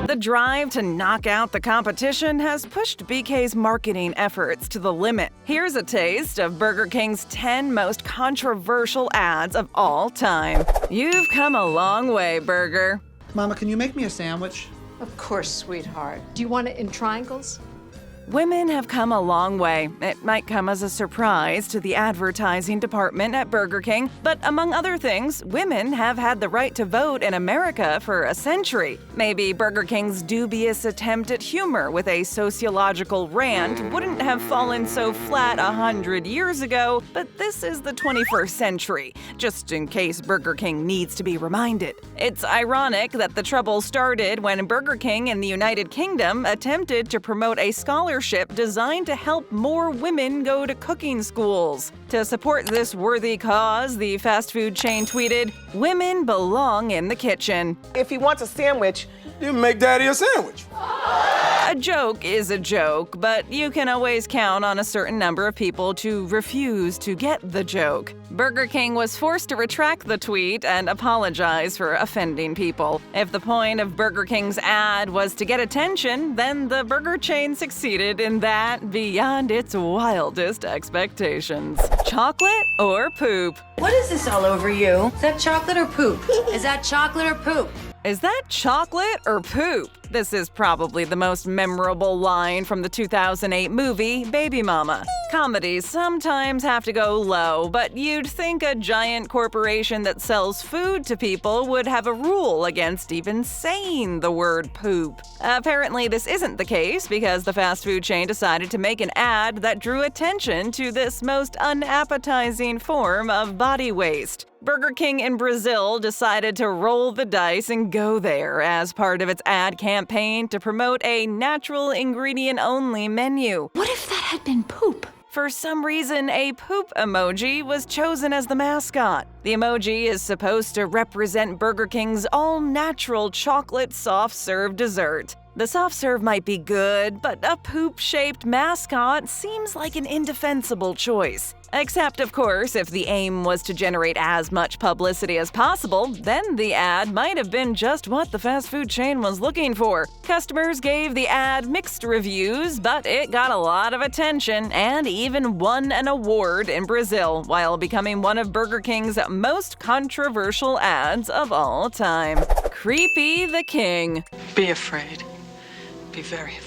The drive to knock out the competition has pushed BK's marketing efforts to the limit. Here's a taste of Burger King's 10 most controversial ads of all time. You've come a long way, Burger. Mama, can you make me a sandwich? Of course, sweetheart. Do you want it in triangles? Women have come a long way. It might come as a surprise to the advertising department at Burger King, but among other things, women have had the right to vote in America for a century. Maybe Burger King's dubious attempt at humor with a sociological rant wouldn't have fallen so flat 100 years ago, but this is the 21st century, just in case Burger King needs to be reminded. It's ironic that the trouble started when Burger King in the United Kingdom attempted to promote a scholarship designed to help more women go to cooking schools. To support this worthy cause, the fast food chain tweeted, "Women belong in the kitchen." If he wants a sandwich, you make Daddy a sandwich. A joke is a joke, but you can always count on a certain number of people to refuse to get the joke. Burger King was forced to retract the tweet and apologize for offending people. If the point of Burger King's ad was to get attention, then the burger chain succeeded in that beyond its wildest expectations. Chocolate or poop? What is this all over you? Is that chocolate or poop? Is that chocolate or poop? Is that chocolate or poop? This is probably the most memorable line from the 2008 movie Baby Mama. Comedies sometimes have to go low, but you'd think a giant corporation that sells food to people would have a rule against even saying the word poop. Apparently, this isn't the case because the fast food chain decided to make an ad that drew attention to this most unappetizing form of body waste. Burger King in Brazil decided to roll the dice and go there as part of its ad campaign to promote a natural ingredient-only menu. What if that had been poop? For some reason, a poop emoji was chosen as the mascot. The emoji is supposed to represent Burger King's all-natural chocolate soft-serve dessert. The soft serve might be good, but a poop-shaped mascot seems like an indefensible choice. Except, of course, if the aim was to generate as much publicity as possible, then the ad might have been just what the fast food chain was looking for. Customers gave the ad mixed reviews, but it got a lot of attention and even won an award in Brazil while becoming one of Burger King's most controversial ads of all time. Creepy the King. Be afraid. Be very afraid.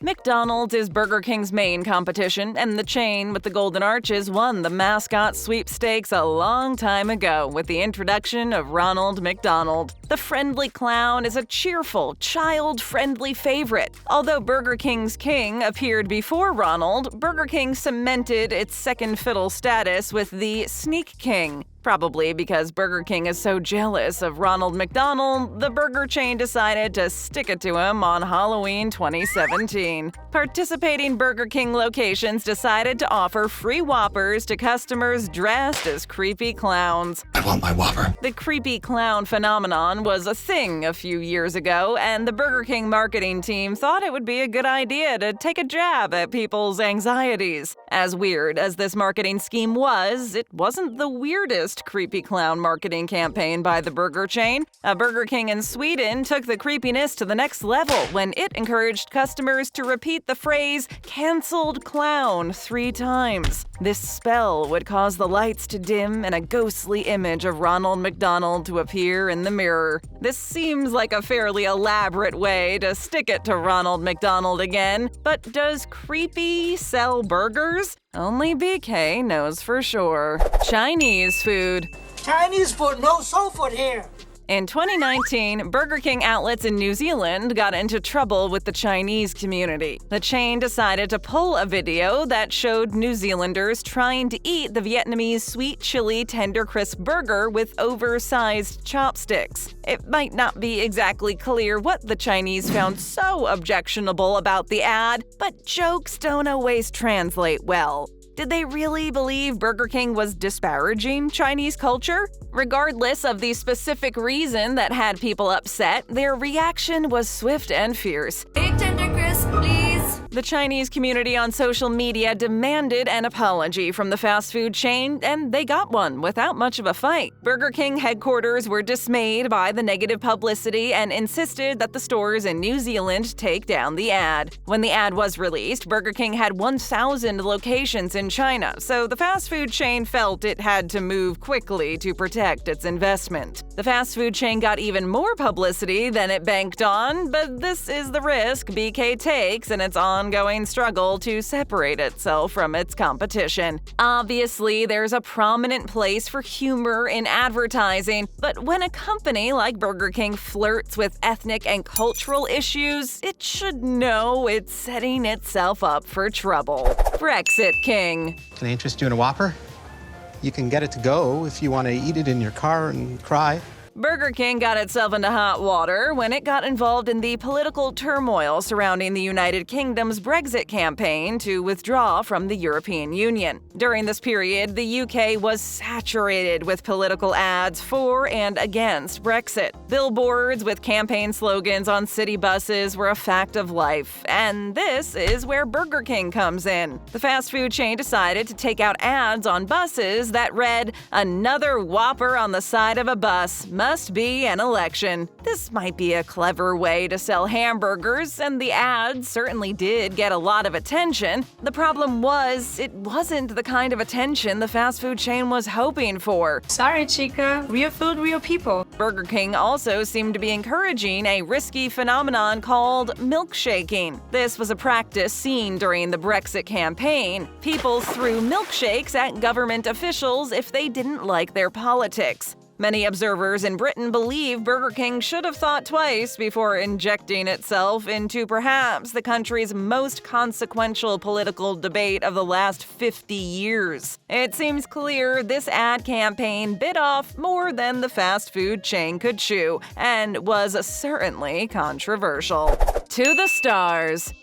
McDonald's is Burger King's main competition, and the chain with the golden arches won the mascot sweepstakes a long time ago with the introduction of Ronald McDonald. The friendly clown is a cheerful, child-friendly favorite. Although Burger King's king appeared before Ronald, Burger King cemented its second fiddle status with the Sneak King. Probably because Burger King is so jealous of Ronald McDonald, the burger chain decided to stick it to him on Halloween 2017. Participating Burger King locations decided to offer free Whoppers to customers dressed as creepy clowns. I want my Whopper. The creepy clown phenomenon was a thing a few years ago, and the Burger King marketing team thought it would be a good idea to take a jab at people's anxieties. As weird as this marketing scheme was, it wasn't the weirdest creepy clown marketing campaign by the burger chain. A Burger King in Sweden took the creepiness to the next level when it encouraged customers to repeat the phrase "cancelled clown" 3 times. This spell would cause the lights to dim and a ghostly image of Ronald McDonald to appear in the mirror. This seems like a fairly elaborate way to stick it to Ronald McDonald again, but does creepy sell burgers? Only BK knows for sure. Chinese food. Chinese food, no soul food here. In 2019, Burger King outlets in New Zealand got into trouble with the Chinese community. The chain decided to pull a video that showed New Zealanders trying to eat the Vietnamese sweet chili tender crisp burger with oversized chopsticks. It might not be exactly clear what the Chinese found so objectionable about the ad, but jokes don't always translate well. Did they really believe Burger King was disparaging Chinese culture? Regardless of the specific reason that had people upset, their reaction was swift and fierce. Big tender crisp, please. The Chinese community on social media demanded an apology from the fast food chain, and they got one without much of a fight. Burger King headquarters were dismayed by the negative publicity and insisted that the stores in New Zealand take down the ad. When the ad was released, Burger King had 1,000 locations in China, so the fast food chain felt it had to move quickly to protect its investment. The fast food chain got even more publicity than it banked on, but this is the risk BK takes in its ongoing struggle to separate itself from its competition. Obviously, there's a prominent place for humor in advertising, but when a company like Burger King flirts with ethnic and cultural issues, it should know it's setting itself up for trouble. Brexit King. Can I interest you in a Whopper? You can get it to go if you want to eat it in your car and cry. Burger King got itself into hot water when it got involved in the political turmoil surrounding the United Kingdom's Brexit campaign to withdraw from the European Union. During this period, the UK was saturated with political ads for and against Brexit. Billboards with campaign slogans on city buses were a fact of life, and this is where Burger King comes in. The fast food chain decided to take out ads on buses that read, "Another Whopper on the side of a bus. Must be an election." This might be a clever way to sell hamburgers, and the ad certainly did get a lot of attention. The problem was, it wasn't the kind of attention the fast food chain was hoping for. Sorry, Chica. Real food, real people. Burger King also seemed to be encouraging a risky phenomenon called milkshaking. This was a practice seen during the Brexit campaign. People threw milkshakes at government officials if they didn't like their politics. Many observers in Britain believe Burger King should have thought twice before injecting itself into perhaps the country's most consequential political debate of the last 50 years. It seems clear this ad campaign bit off more than the fast food chain could chew, and was certainly controversial. To the stars.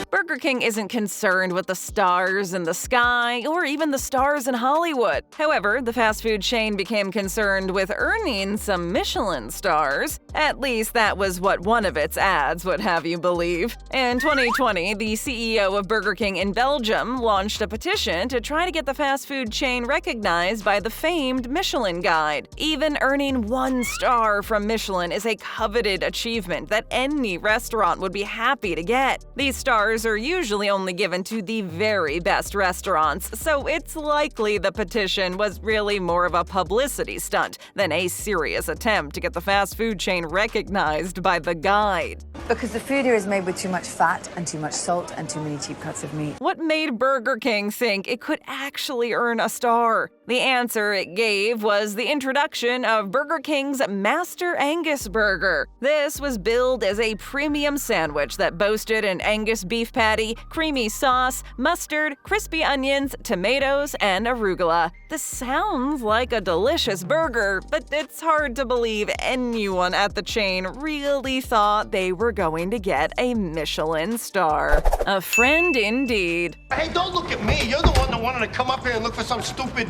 Burger King isn't concerned with the stars in the sky or even the stars in Hollywood. However, the fast food chain became concerned with earning some Michelin stars. At least that was what one of its ads would have you believe. In 2020, the CEO of Burger King in Belgium launched a petition to try to get the fast food chain recognized by the famed Michelin Guide. Even earning 1 star from Michelin is a coveted achievement that any restaurant would be happy to get. These stars are usually only given to the very best restaurants, so it's likely the petition was really more of a publicity stunt than a serious attempt to get the fast food chain recognized by the guide. Because the food here is made with too much fat and too much salt and too many cheap cuts of meat. What made Burger King think it could actually earn a star? The answer it gave was the introduction of Burger King's Master Angus Burger. This was billed as a premium sandwich that boasted an Angus beef patty, creamy sauce, mustard, crispy onions, tomatoes, and arugula. This sounds like a delicious burger, but it's hard to believe anyone at the chain really thought they were going to get a Michelin star. A friend indeed. Hey, don't look at me. You're the one that wanted to come up here and look for some stupid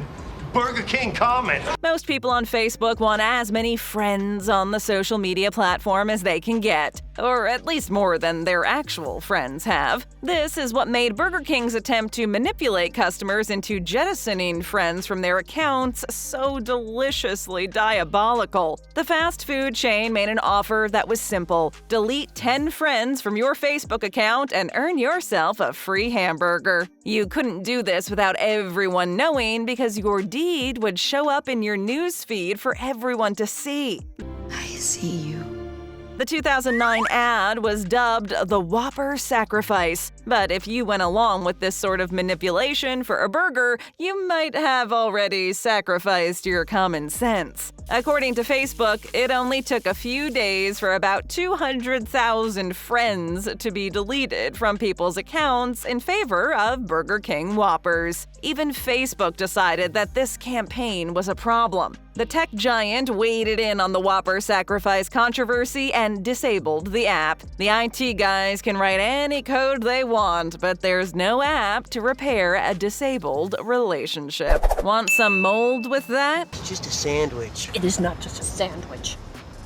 Burger King comment. Most people on Facebook want as many friends on the social media platform as they can get, or at least more than their actual friends have. This is what made Burger King's attempt to manipulate customers into jettisoning friends from their accounts so deliciously diabolical. The fast food chain made an offer that was simple: delete 10 friends from your Facebook account and earn yourself a free hamburger. You couldn't do this without everyone knowing, because your deed would show up in your news feed for everyone to see. I see you. The 2009 ad was dubbed the Whopper Sacrifice, but if you went along with this sort of manipulation for a burger, you might have already sacrificed your common sense. According to Facebook, it only took a few days for about 200,000 friends to be deleted from people's accounts in favor of Burger King Whoppers. Even Facebook decided that this campaign was a problem. The tech giant waded in on the Whopper sacrifice controversy and disabled the app. The IT guys can write any code they want, but there's no app to repair a disabled relationship. Want some mold with that? It's just a sandwich. It is not just a sandwich.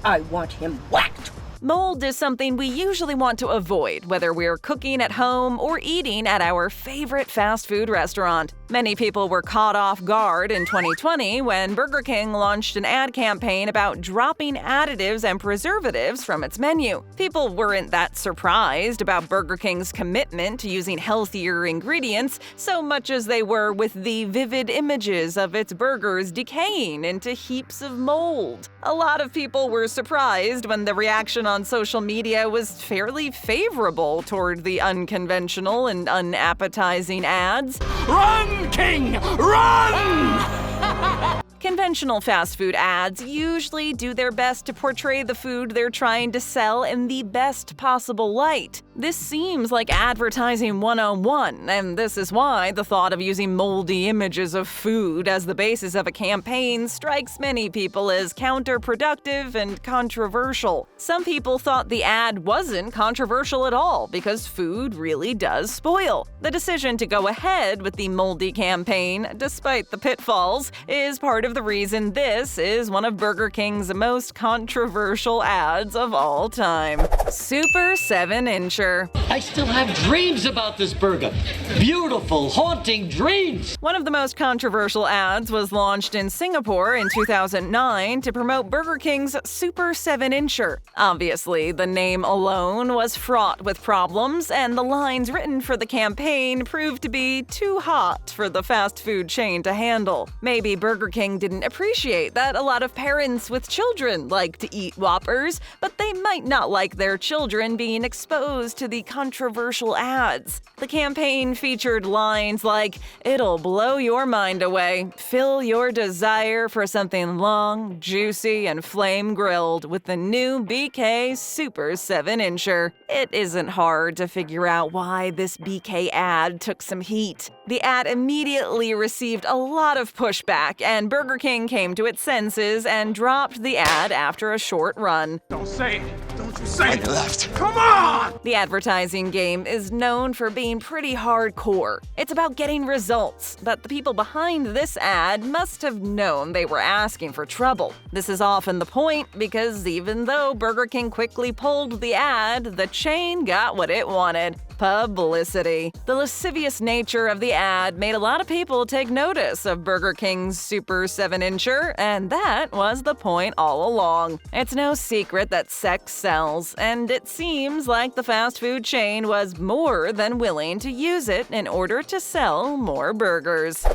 I want him whacked. Mold is something we usually want to avoid, whether we're cooking at home or eating at our favorite fast food restaurant. Many people were caught off guard in 2020 when Burger King launched an ad campaign about dropping additives and preservatives from its menu. People weren't that surprised about Burger King's commitment to using healthier ingredients so much as they were with the vivid images of its burgers decaying into heaps of mold. A lot of people were surprised when the reaction on social media was fairly favorable toward the unconventional and unappetizing ads. Run, King! Run! Conventional fast food ads usually do their best to portray the food they're trying to sell in the best possible light. This seems like advertising 101, and this is why the thought of using moldy images of food as the basis of a campaign strikes many people as counterproductive and controversial. Some people thought the ad wasn't controversial at all because food really does spoil. The decision to go ahead with the moldy campaign, despite the pitfalls, is part of the reason this is one of Burger King's most controversial ads of all time. Super 7-incher. I still have dreams about this burger. Beautiful, haunting dreams. One of the most controversial ads was launched in Singapore in 2009 to promote Burger King's Super 7-incher. Obviously, the name alone was fraught with problems, and the lines written for the campaign proved to be too hot for the fast food chain to handle. Maybe Burger King didn't appreciate that a lot of parents with children like to eat Whoppers, but they might not like their children being exposed to the controversial ads. The campaign featured lines like, "It'll blow your mind away. Fill your desire for something long, juicy, and flame-grilled with the new BK Super 7-incher." It isn't hard to figure out why this BK ad took some heat. The ad immediately received a lot of pushback, and Burger King came to its senses and dropped the ad after a short run. Don't say it. Don't you say it. Left. Come on! The advertising game is known for being pretty hardcore. It's about getting results, but the people behind this ad must have known they were asking for trouble. This is often the point because even though Burger King quickly pulled the ad, the chain got what it wanted: publicity. The lascivious nature of the ad made a lot of people take notice of Burger King's Super 7-incher, and that was the point all along. It's no secret that sex sells, and it seems like the fast food chain was more than willing to use it in order to sell more burgers.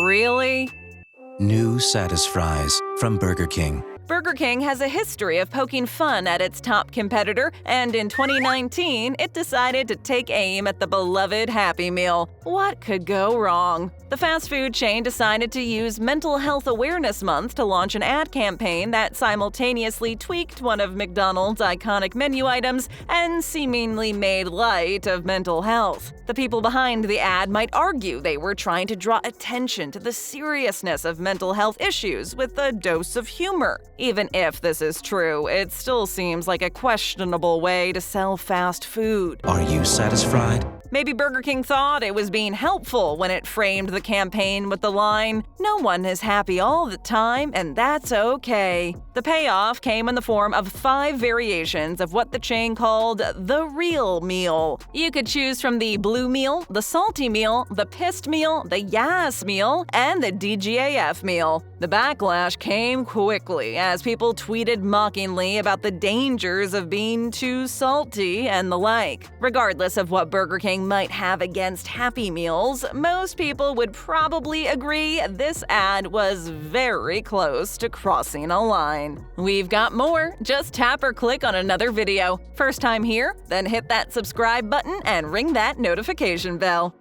Really? New Satisfries from Burger King. Burger King has a history of poking fun at its top competitor, and in 2019, it decided to take aim at the beloved Happy Meal. What could go wrong? The fast food chain decided to use Mental Health Awareness Month to launch an ad campaign that simultaneously tweaked one of McDonald's iconic menu items and seemingly made light of mental health. The people behind the ad might argue they were trying to draw attention to the seriousness of mental health issues with a dose of humor. Even if this is true, it still seems like a questionable way to sell fast food. Are you satisfied? Maybe Burger King thought it was being helpful when it framed the campaign with the line, "No one is happy all the time, and that's okay." The payoff came in the form of 5 variations of what the chain called the real meal. You could choose from the blue meal, the salty meal, the pissed meal, the yas meal, and the DGAF meal. The backlash came quickly as people tweeted mockingly about the dangers of being too salty and the like. Regardless of what Burger King might have against Happy Meals, most people would probably agree this ad was very close to crossing a line. We've got more. Just tap or click on another video. First time here? Then hit that subscribe button and ring that notification bell.